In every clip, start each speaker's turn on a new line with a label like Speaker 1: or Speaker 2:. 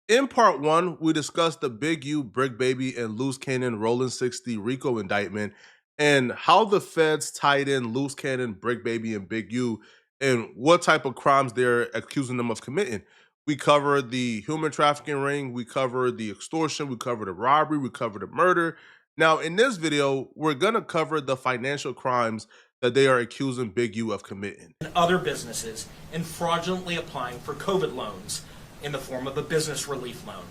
Speaker 1: In part one, we discussed the Big U, Brick Baby, and Loose Cannon Rollin' 60 RICO indictment and how the feds tied in Loose Cannon, Brick Baby, and Big U and what type of crimes they're accusing them of committing. We covered the human trafficking ring, we covered the extortion, we covered the robbery, we covered the murder. Now, in this video, we're going to cover the financial crimes that they are accusing Big U of committing.
Speaker 2: And other businesses and fraudulently applying for COVID loans in the form of a business relief loan.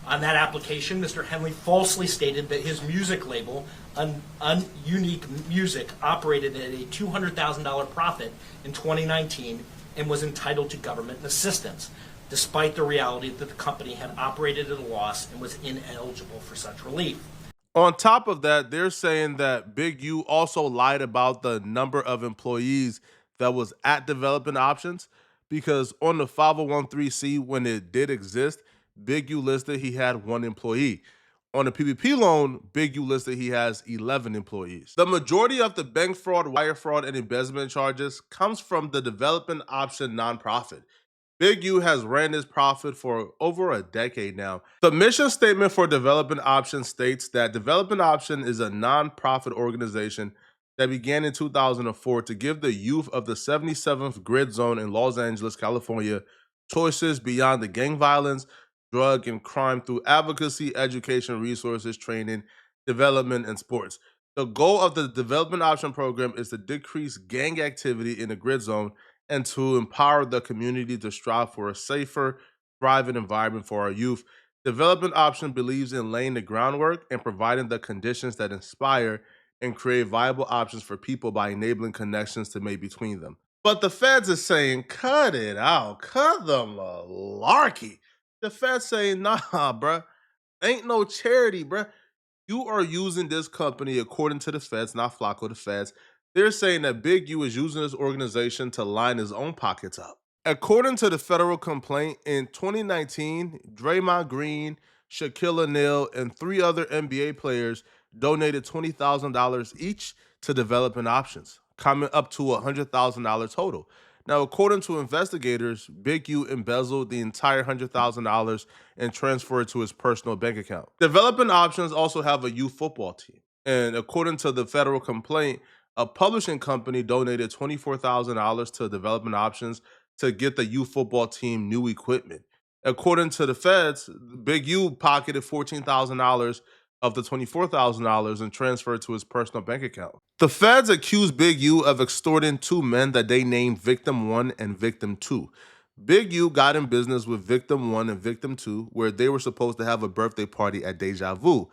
Speaker 2: On that application, Mr. Henley falsely stated that his music label, Unique Music, operated at a $200,000 profit in 2019 and was entitled to government assistance, despite the reality that the company had operated at a loss and was ineligible for such relief.
Speaker 1: On top of that, they're saying that Big U also lied about the number of employees that was at Development Options because on the 5013C, when it did exist, Big U listed he had 1 employee. On the PPP loan, Big U listed he has 11 employees. The majority of the bank fraud, wire fraud, and embezzlement charges comes from the Development Option nonprofit. Big U has ran this profit for over a decade now. The mission statement for Development Option states that Development Option is a nonprofit organization that began in 2004 to give the youth of the 77th GRYD zone in Los Angeles, California, choices beyond the gang violence, drug, and crime through advocacy, education, resources, training, development, and sports. The goal of the Development Option program is to decrease gang activity in the GRYD zone and to empower the community to strive for a safer, thriving environment for our youth. Development Option believes in laying the groundwork and providing the conditions that inspire and create viable options for people by enabling connections to make between them. But the feds is saying, cut it out, cut the malarkey. The feds saying, nah, bruh, ain't no charity, bruh. You are using this company, according to the feds, not Flacco, the feds. They're saying that Big U is using this organization to line his own pockets up. According to the federal complaint, in 2019, Draymond Green, Shaquille O'Neal, and 3 other NBA players donated $20,000 each to Development Options, coming up to $100,000 total. Now, according to investigators, Big U embezzled the entire $100,000 and transferred it to his personal bank account. Development Options also have a youth football team. And according to the federal complaint, a publishing company donated $24,000 to Development Options to get the youth football team new equipment. According to the feds, Big U pocketed $14,000 of the $24,000 and transferred to his personal bank account. The feds accused Big U of extorting 2 men that they named Victim 1 and Victim 2. Big U got in business with Victim 1 and Victim 2, where they were supposed to have a birthday party at Deja Vu.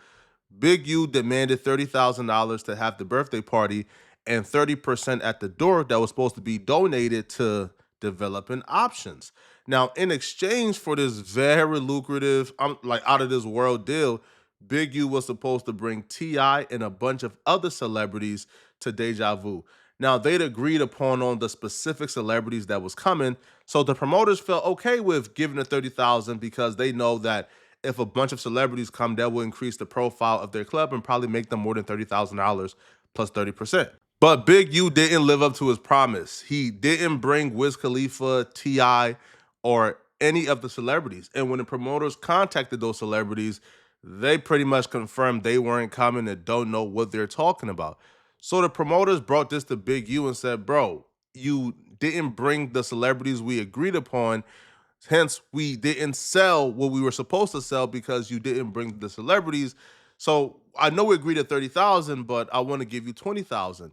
Speaker 1: Big U demanded $30,000 to have the birthday party and 30% at the door that was supposed to be donated to Developing Options. Now, in exchange for this very lucrative, out of this world deal, Big U was supposed to bring T.I. and a bunch of other celebrities to Deja Vu. Now, they'd agreed upon on the specific celebrities that was coming, so the promoters felt okay with giving the $30,000 because they know that if a bunch of celebrities come, that will increase the profile of their club and probably make them more than $30,000 plus 30%. But Big U didn't live up to his promise. He didn't bring Wiz Khalifa, T.I., or any of the celebrities. And when the promoters contacted those celebrities, they pretty much confirmed they weren't coming and don't know what they're talking about. So the promoters brought this to Big U and said, bro, you didn't bring the celebrities we agreed upon. Hence, we didn't sell what we were supposed to sell because you didn't bring the celebrities. So I know we agreed at $30,000, but I want to give you $20,000.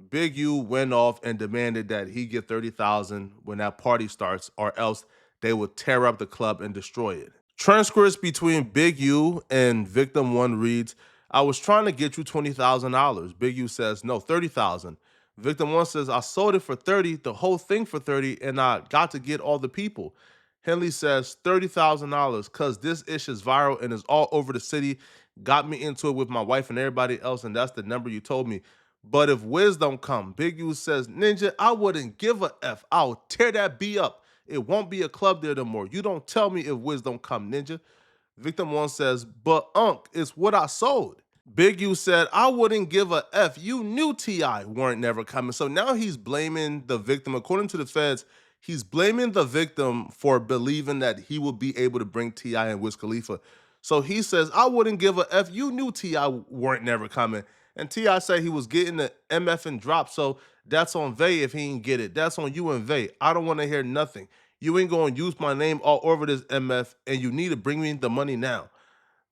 Speaker 1: Big U went off and demanded that he get $30,000 when that party starts, or else they would tear up the club and destroy it. Transcripts between Big U and Victim 1 reads, I was trying to get you $20,000. Big U says, no, $30,000. Victim 1 says, I sold it for 30, the whole thing for 30, and I got to get all the people. Henley says, $30,000, because this ish is viral and is all over the city. Got me into it with my wife and everybody else, and that's the number you told me. But if Wiz don't come, Big U says, Ninja, I wouldn't give a F. I'll tear that B up. It won't be a club there no more. You don't tell me if Wiz don't come, Ninja. Victim 1 says, but Unc, it's what I sold. Big U said, I wouldn't give a F. You knew T.I. weren't never coming. So now he's blaming the victim. According to the feds, He's blaming the victim for believing that he will be able to bring T.I. and Wiz Khalifa. So he says, I wouldn't give a F. You knew T.I. weren't never coming. And T.I. said he was getting the MF and drop. So that's on Vay if he ain't get it. That's on you and Vay. I don't want to hear nothing. You ain't going to use my name all over this MF, and you need to bring me the money now.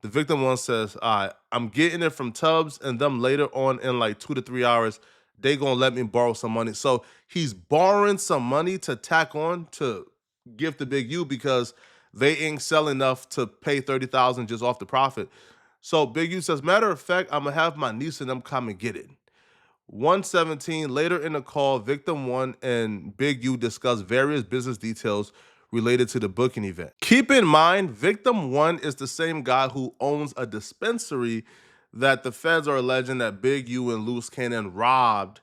Speaker 1: The victim one says, all right, I'm getting it from Tubbs and them later on in like 2 to 3 hours. They gonna let me borrow some money. So he's borrowing some money to tack on to give to Big U because they ain't sell enough to pay 30,000 just off the profit. So Big U says, matter of fact, I'm gonna have my niece and them come and get it. 117, later in the call, Victim 1 and Big U discuss various business details related to the booking event. Keep in mind, Victim 1 is the same guy who owns a dispensary that the feds are alleging that Big U and Loose Cannon robbed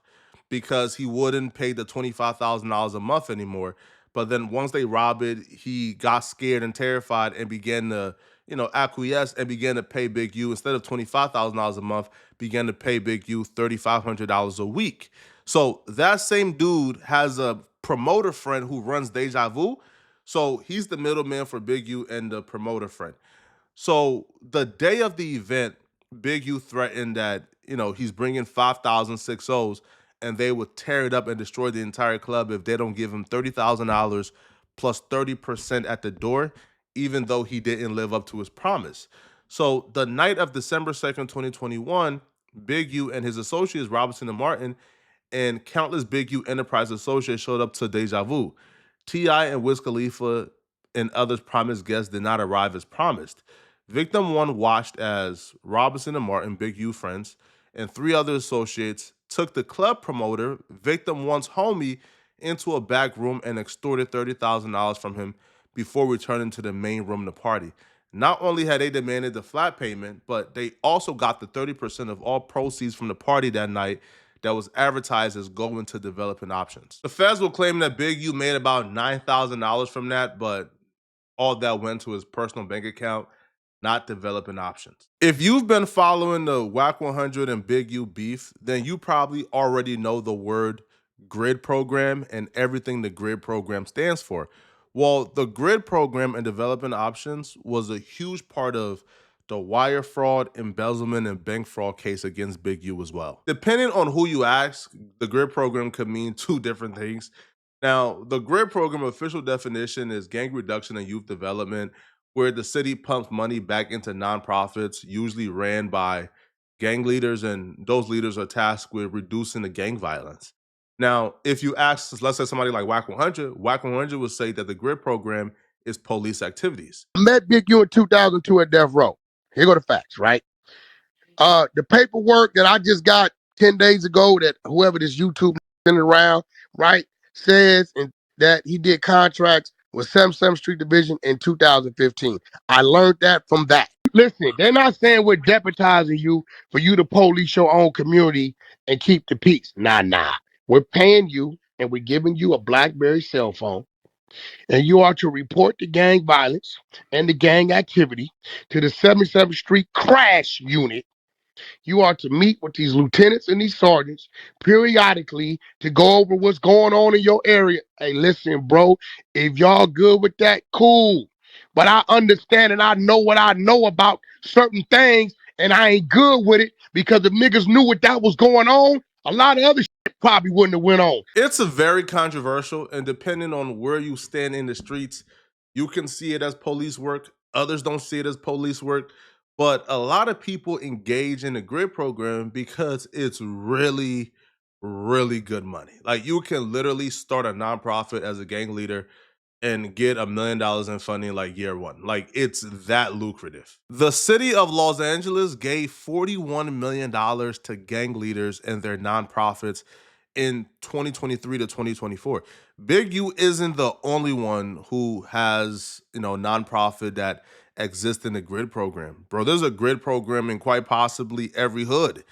Speaker 1: because he wouldn't pay the $25,000 a month anymore. But then once they robbed it, he got scared and terrified and began to, acquiesce and began to pay Big U instead of $25,000 a month, began to pay Big U $3,500 a week. So that same dude has a promoter friend who runs Deja Vu. So he's the middleman for Big U and the promoter friend. So the day of the event, Big U threatened that, he's bringing 5,006 O's and they would tear it up and destroy the entire club if they don't give him $30,000 plus 30% at the door, even though he didn't live up to his promise. So the night of December 2nd, 2021, Big U and his associates, Robinson and Martin, and countless Big U Enterprise associates showed up to Deja Vu. T.I. and Wiz Khalifa and others promised guests did not arrive as promised. Victim 1 watched as Robinson and Martin, Big U friends, and 3 other associates took the club promoter, Victim 1's homie, into a back room and extorted $30,000 from him before returning to the main room to party. Not only had they demanded the flat payment, but they also got the 30% of all proceeds from the party that night that was advertised as going to developing options. The feds will claim that Big U made about $9,000 from that, but all that went to his personal bank account, not developing options. If you've been following the WAC 100 and Big U beef, then you probably already know the word GRYD program and everything the GRYD program stands for. Well, the GRYD program and developing options was a huge part of the wire fraud, embezzlement, and bank fraud case against Big U as well. Depending on who you ask, the GRYD program could mean two different things. Now, the GRYD program official definition is gang reduction and youth development, where the city pumps money back into nonprofits, usually ran by gang leaders, and those leaders are tasked with reducing the gang violence. Now, if you ask, let's say somebody like WAC 100, WAC 100 would say that the GRYD program is police activities.
Speaker 3: I met Big U in 2002 at Death Row. Here go the facts, right? The paperwork that I just got 10 days ago that whoever this YouTube sending around, right, says and that he did contracts with 77th Street Division in 2015. I learned that from that. Listen, they're not saying we're deputizing you for you to police your own community and keep the peace. Nah. We're paying you and we're giving you a BlackBerry cell phone, and you are to report the gang violence and the gang activity to the 77th Street Crash Unit. You are to meet with these lieutenants and these sergeants periodically to go over what's going on in your area. Hey, listen, bro, if y'all good with that, cool. But I understand and I know what I know about certain things, and I ain't good with it because if niggas knew what that was going on, a lot of other shit probably wouldn't have went on.
Speaker 1: It's a very controversial, and depending on where you stand in the streets, you can see it as police work. Others don't see it as police work. But a lot of people engage in the GRYD program because it's really, really good money. Like you can literally start a nonprofit as a gang leader and get $1 million in funding like year one. Like it's that lucrative. The city of Los Angeles gave $41 million to gang leaders and their nonprofits in 2023 to 2024. Big U isn't the only one who has, nonprofit that exists in the GRYD program. Bro, there's a GRYD program in quite possibly every hood,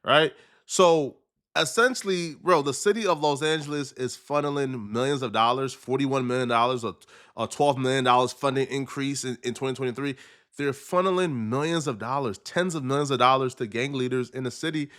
Speaker 1: right? So essentially, bro, the city of Los Angeles is funneling millions of dollars, $41 million, a $12 million funding increase in 2023. They're funneling millions of dollars, tens of millions of dollars to gang leaders in the city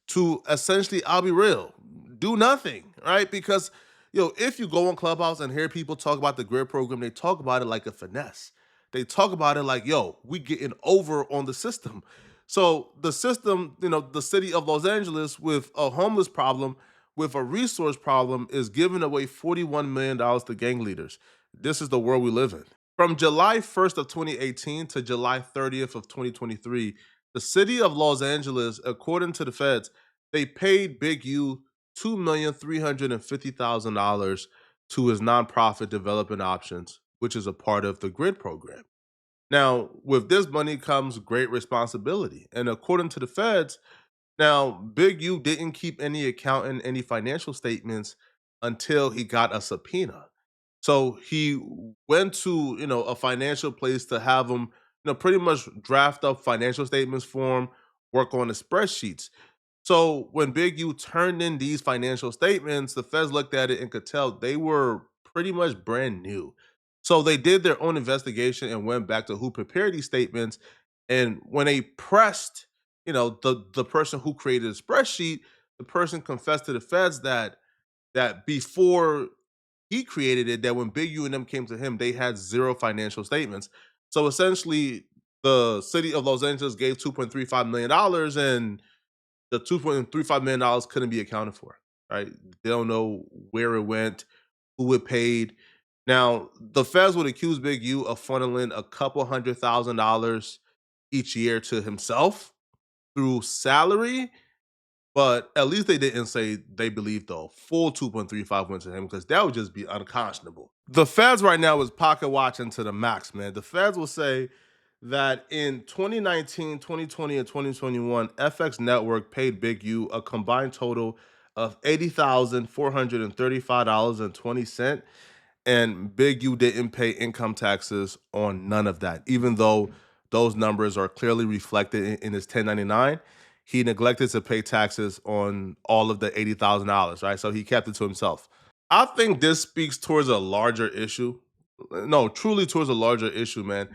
Speaker 1: to essentially, I'll be real, do nothing, right? Because if you go on Clubhouse and hear people talk about the GRYD program, they talk about it like a finesse. They talk about it like, yo, we getting over on the system. So the system, the city of Los Angeles with a homeless problem, with a resource problem, is giving away $41 million to gang leaders. This is the world we live in. From July 1st of 2018 to July 30th of 2023, the city of Los Angeles, according to the feds, they paid Big U $2,350,000 to his nonprofit Development Options, which is a part of the GRYD program. Now, with this money comes great responsibility. And according to the feds, now Big U didn't keep any account in any financial statements until he got a subpoena. So he went to, a financial place to have him, pretty much draft up financial statements for him, work on the spreadsheets. So when Big U turned in these financial statements, the feds looked at it and could tell they were pretty much brand new. So they did their own investigation and went back to who prepared these statements. And when they pressed, the person who created the spreadsheet, the person confessed to the feds that before he created it, that when Big U and them came to him, they had zero financial statements. So essentially, the city of Los Angeles gave $2.35 million and the $2.35 million couldn't be accounted for, right? They don't know where it went, who it paid. Now, the feds would accuse Big U of funneling a couple $100,000 each year to himself through salary, but at least they didn't say they believe the full 2.35 went to him, because that would just be unconscionable. The feds right now is pocket watching to the max, man. The feds will say that in 2019, 2020, and 2021, FX Network paid Big U a combined total of $80,435.20, and Big U didn't pay income taxes on none of that, even though those numbers are clearly reflected in his 1099. He neglected to pay taxes on all of the $80,000, right? So he kept it to himself. I think this speaks towards a larger issue. No, truly towards a larger issue, man.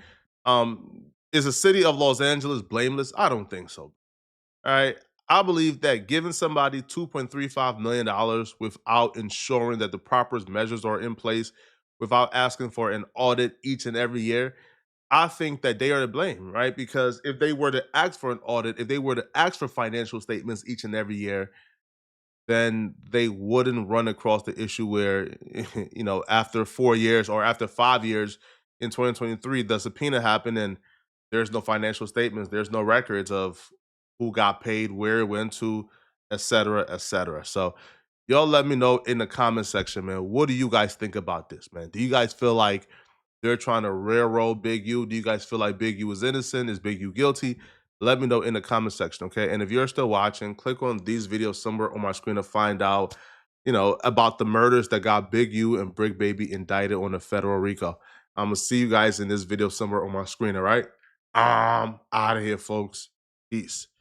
Speaker 1: Is the city of Los Angeles blameless? I don't think so. All right. I believe that giving somebody $2.35 million without ensuring that the proper measures are in place, without asking for an audit each and every year, I think that they are to blame, right? Because if they were to ask for an audit, if they were to ask for financial statements each and every year, then they wouldn't run across the issue where, after 4 years or after 5 years in 2023, the subpoena happened and there's no financial statements, there's no records of who got paid, where it went to, et cetera, et cetera. So y'all let me know in the comment section, man. What do you guys think about this, man? Do you guys feel like they're trying to railroad Big U? Do you guys feel like Big U is innocent? Is Big U guilty? Let me know in the comment section, okay? And if you're still watching, click on these videos somewhere on my screen to find out, about the murders that got Big U and Brick Baby indicted on a federal RICO. I'm gonna see you guys in this video somewhere on my screen, all right? I'm out of here, folks. Peace.